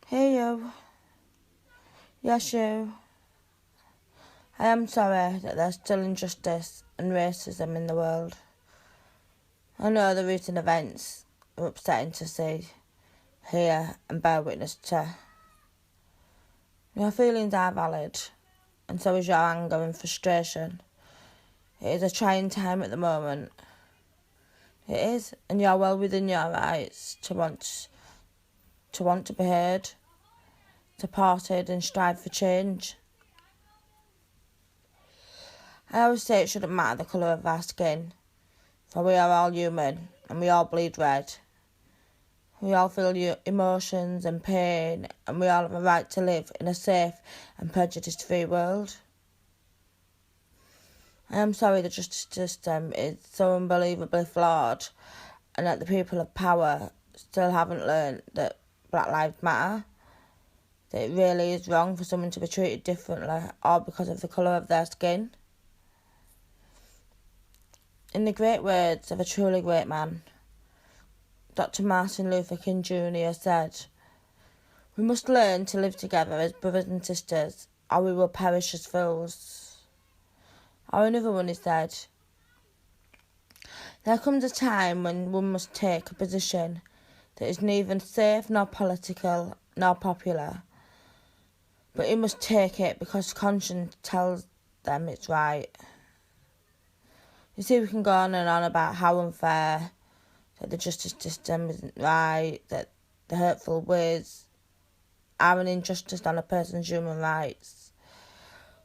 Hey you. Yes you. I am sorry that there's still injustice and racism in the world. I know the recent events are upsetting to see, hear and bear witness to. Your feelings are valid, and so is your anger and frustration. It is a trying time at the moment. It is, and you're well within your rights to want to be heard, supported and strive for change. I always say it shouldn't matter the colour of our skin, for we are all human and we all bleed red. We all feel emotions and pain, and we all have a right to live in a safe and prejudice-free world. I am sorry the justice system is so unbelievably flawed, and that the people of power still haven't learned that Black Lives Matter, that it really is wrong for someone to be treated differently, all because of the colour of their skin. In the great words of a truly great man, Dr. Martin Luther King Jr. said, "We must learn to live together as brothers and sisters, or we will perish as fools." Or another one, he said, "There comes a time when one must take a position that is neither safe nor political nor popular, but he must take it because conscience tells them it's right." You see, we can go on and on about how unfair, that the justice system isn't right, that the hurtful words are an injustice on a person's human rights.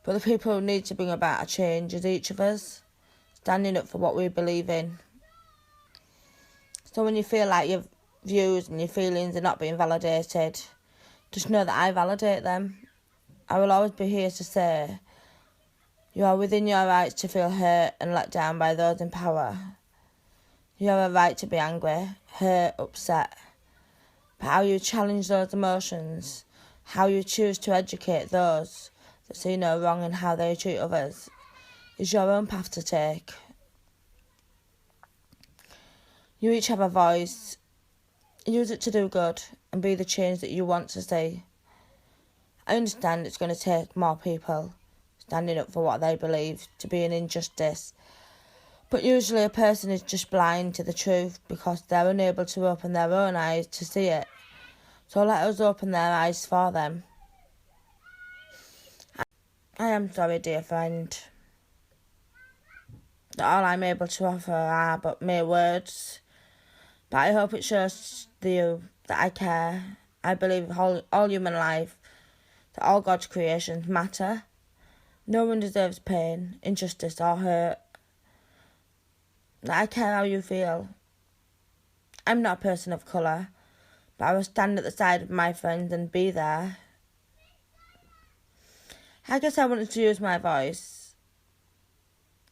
But the people who need to bring about a change is each of us, standing up for what we believe in. So when you feel like your views and your feelings are not being validated, just know that I validate them. I will always be here to say, you are within your rights to feel hurt and let down by those in power. You have a right to be angry, hurt, upset. But how you challenge those emotions, how you choose to educate those that see no wrong in how they treat others, is your own path to take. You each have a voice. Use it to do good and be the change that you want to see. I understand it's going to take more people standing up for what they believe to be an injustice, but usually a person is just blind to the truth because they're unable to open their own eyes to see it. So let us open their eyes for them. I am sorry, dear friend, that all I'm able to offer are but mere words, but I hope it shows you that I care. I believe all human life, that all God's creations matter. No one deserves pain, injustice or hurt. That I care how you feel. I'm not a person of colour, but I will stand at the side of my friends and be there. I guess I wanted to use my voice,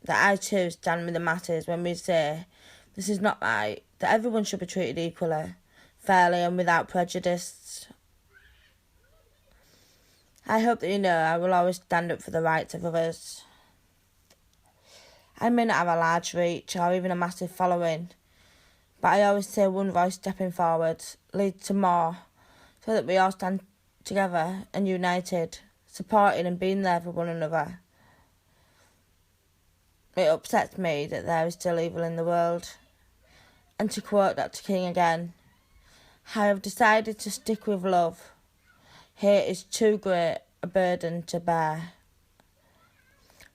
that I too stand with the masses when we say this is not right, that everyone should be treated equally, fairly and without prejudice. I hope that you know I will always stand up for the rights of others. I may not have a large reach or even a massive following, but I always say one voice stepping forward leads to more, so that we all stand together and united, supporting and being there for one another. It upsets me that there is still evil in the world. And to quote Dr. King again, "I have decided to stick with love. Hate is too great a burden to bear."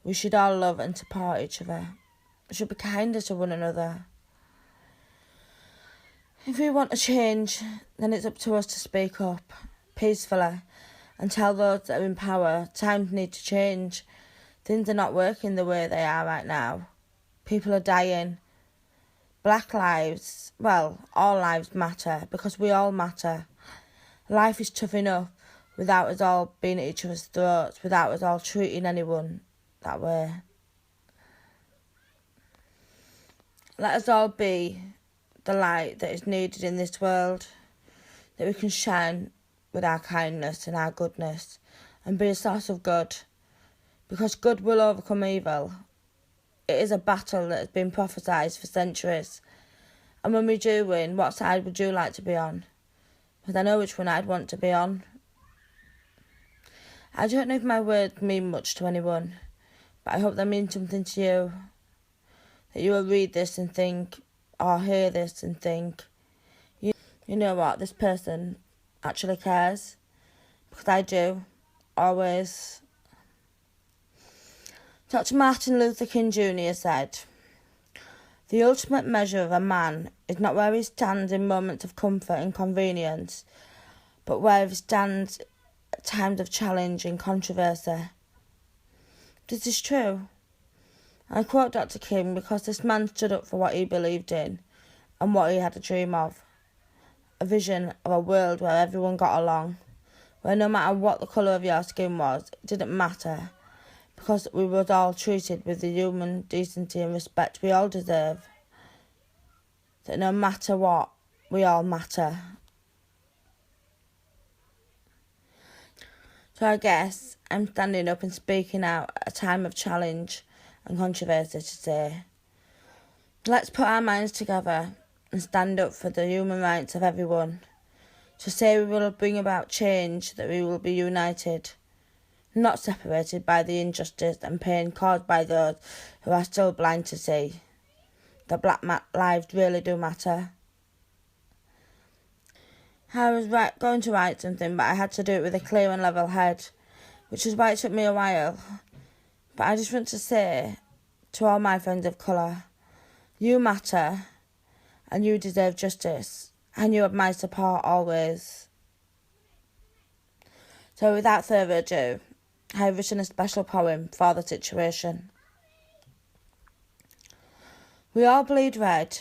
We should all love and support each other. We should be kinder to one another. If we want a change, then it's up to us to speak up, peacefully, and tell those that are in power times need to change. Things are not working the way they are right now. People are dying. Black lives, well, all lives matter, because we all matter. Life is tough enough without us all being at each other's throats, without us all treating anyone that way. Let us all be the light that is needed in this world, that we can shine with our kindness and our goodness and be a source of good, because good will overcome evil. It is a battle that has been prophesied for centuries, and when we do win, what side would you like to be on? because I know which one I'd want to be on. I don't know if my words mean much to anyone, but I hope they mean something to you. That you will read this and think, or hear this and think, you know what, this person actually cares. Because I do, always. Dr. Martin Luther King Jr. said, "The ultimate measure of a man is not where he stands in moments of comfort and convenience, but where he stands at times of challenge and controversy." This is true. I quote Dr. King because this man stood up for what he believed in and what he had a dream of. A vision of a world where everyone got along, where no matter what the colour of your skin was, it didn't matter, because we were all treated with the human decency and respect we all deserve. That no matter what, we all matter. So I guess I'm standing up and speaking out at a time of challenge and controversy to say, let's put our minds together and stand up for the human rights of everyone. To say we will bring about change, that we will be united, not separated by the injustice and pain caused by those who are still blind to see that black lives really do matter. I was going to write something, but I had to do it with a clear and level head, which is why it took me a while. But I just want to say to all my friends of colour, you matter and you deserve justice, and you have my support always. So without further ado, I have written a special poem for the situation. We all bleed red,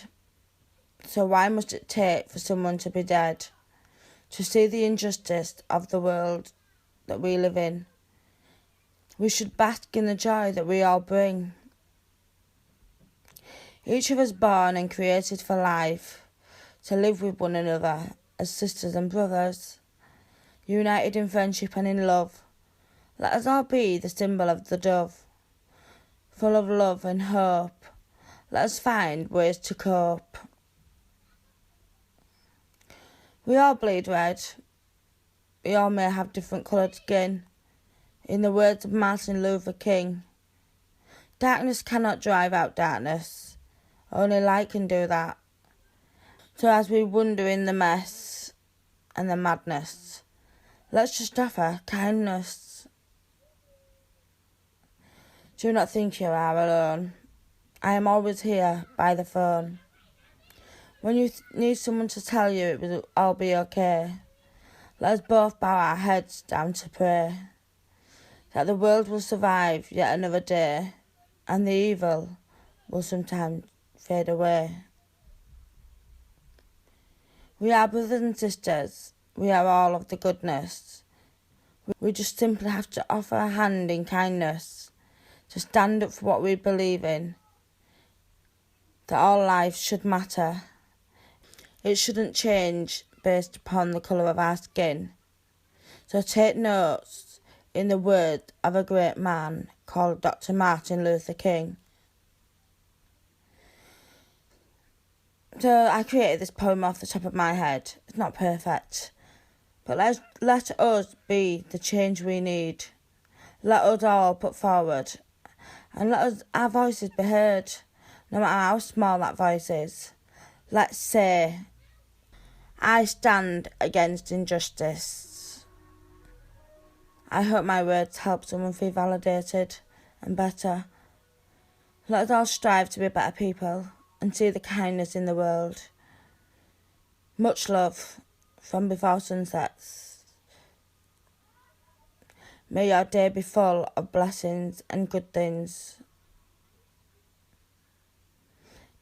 so why must it take for someone to be dead to see the injustice of the world that we live in? We should bask in the joy that we all bring. Each of us born and created for life, to live with one another as sisters and brothers, united in friendship and in love. Let us all be the symbol of the dove, full of love and hope. Let us find ways to cope. We all bleed red. We all may have different coloured skin. In the words of Martin Luther King, darkness cannot drive out darkness. Only light can do that. So as we wander in the mess and the madness, let's just offer kindness. Do not think you are alone. I am always here by the phone. When you need someone to tell you it will all be okay, let us both bow our heads down to pray that the world will survive yet another day, and the evil will sometimes fade away. We are brothers and sisters. We are all of the goodness. We just simply have to offer a hand in kindness, to stand up for what we believe in, that all lives should matter. It shouldn't change based upon the colour of our skin. So take notes in the words of a great man called Dr. Martin Luther King. So I created this poem off the top of my head. It's not perfect, but let us be the change we need. Let us all put forward, and let our voices be heard, no matter how small that voice is. Let's say, I stand against injustice. I hope my words help someone feel validated and better. Let us all strive to be better people and see the kindness in the world. Much love from Before Sunsets. May your day be full of blessings and good things.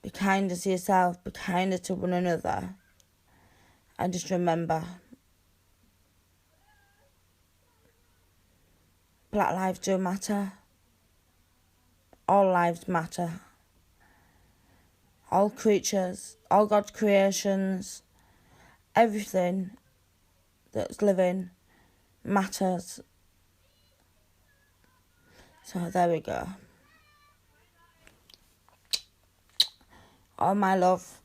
Be kinder to yourself, be kinder to one another. And just remember, black lives do matter. All lives matter. All creatures, all God's creations, everything that's living matters. So there we go. All my love,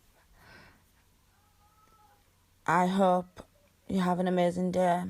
I hope you have an amazing day.